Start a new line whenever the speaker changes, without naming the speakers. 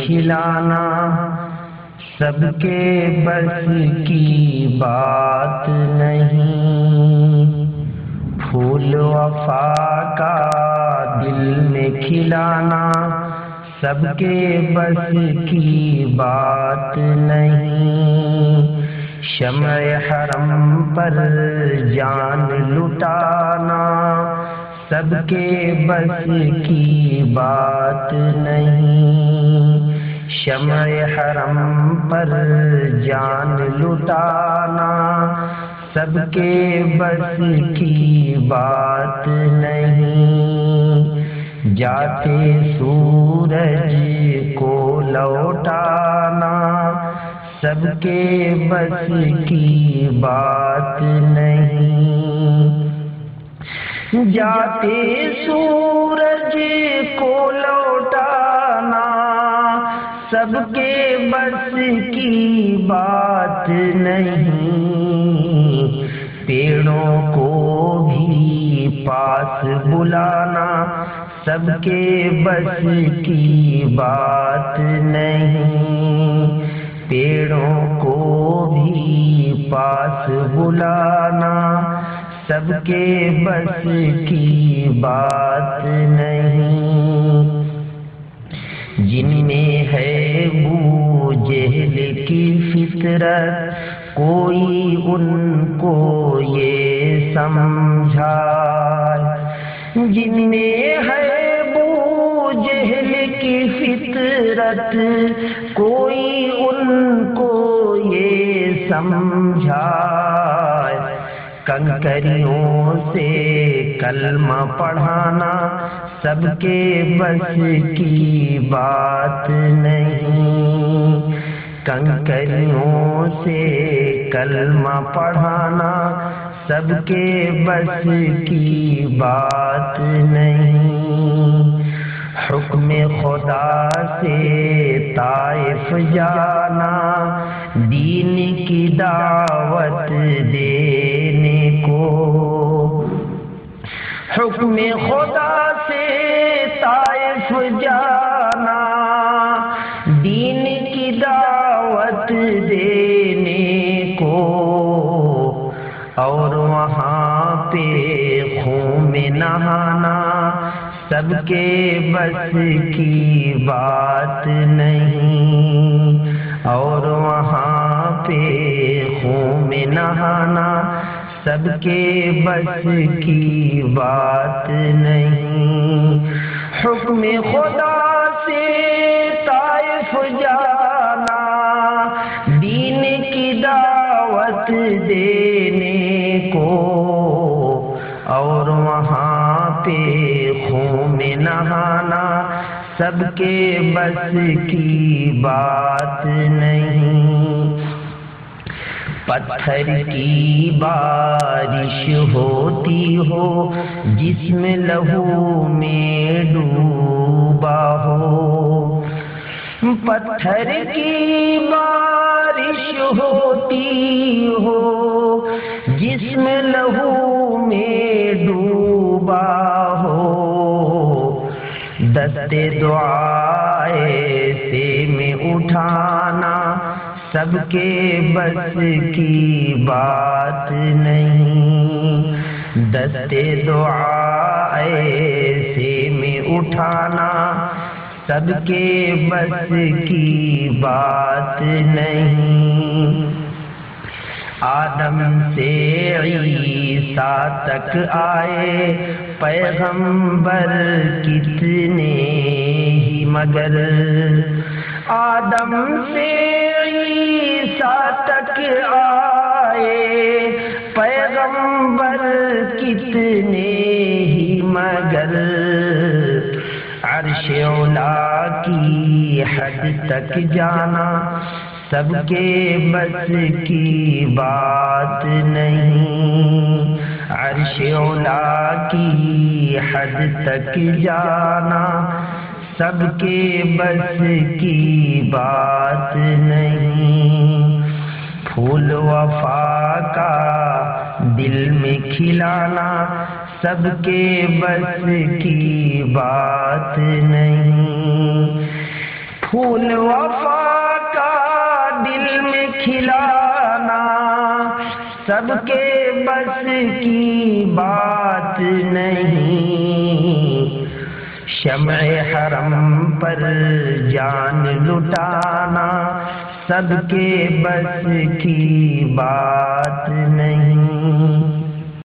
کھلانا سب کے بس کی بات نہیں، پھول وفا کا دل میں کھلانا سب کے بس کی بات نہیں، شمع حرم پر جان لٹانا سب کے بس کی بات نہیں، شمع حرم پر جان لٹانا سب کے بس کی بات نہیں، جاتے سورج کو لوٹانا سب کے بس کی بات نہیں، جاتے سورج کو لوٹانا سب کے بس کی بات نہیں، پیڑوں کو بھی پاس بلانا سب کے بس کی بات نہیں، پیڑوں کو بھی پاس بلانا سب کے بس کی بات نہیں، جن میں ہے بو جہل کی فطرت کوئی ان کو یہ سمجھائے، جن میں ہے بو جہل کی فطرت کوئی ان کو یہ سمجھائے، کنکریوں سے کلمہ پڑھانا سب کے بس کی بات نہیں، کنکریوں سے کلمہ پڑھانا سب کے بس کی بات نہیں، حکم خدا سے طائف جانا دین کی دعوت دینے کو، حکم خدا سے طائف جانا دین کی دعوت دینے کو، اور وہاں پہ خون میں نہانا سب کے بس کی بات نہیں، اور وہاں پہ خون میں نہانا سب کے بس کی بات نہیں، حکم خدا سے طائف جانا دین کی دعوت دینے کو، اور وہاں پہ خون میں نہانا سب کے بس کی بات نہیں، پتھر کی بارش ہوتی ہو جسم لہو میں ڈوبا ہو، پتھر کی بارش ہوتی ہو جسم لہو میں ڈوبا ہو، دستے دعائے سے میں اٹھانا سب کے بس کی بات نہیں، دستے دعائے سے میں اٹھانا سب کے بس کی بات نہیں، آدم سے عیسیٰ تک آئے پیغمبر کتنے ہی مگر، آدم سے عیسیٰ تک آئے پیغمبر کتنے ہی مگر، عرش اولا کی حد تک جانا سب کے بس کی بات نہیں، عرش اولا کی حد تک جانا سب کے بس کی بات نہیں، پھول وفا کا دل میں کھلانا سب کے بس کی بات نہیں، پھول وفا کا دل میں کھلانا سب کے بس کی بات نہیں، شمع حرم پر جان لٹانا سب کے بس کی بات نہیں۔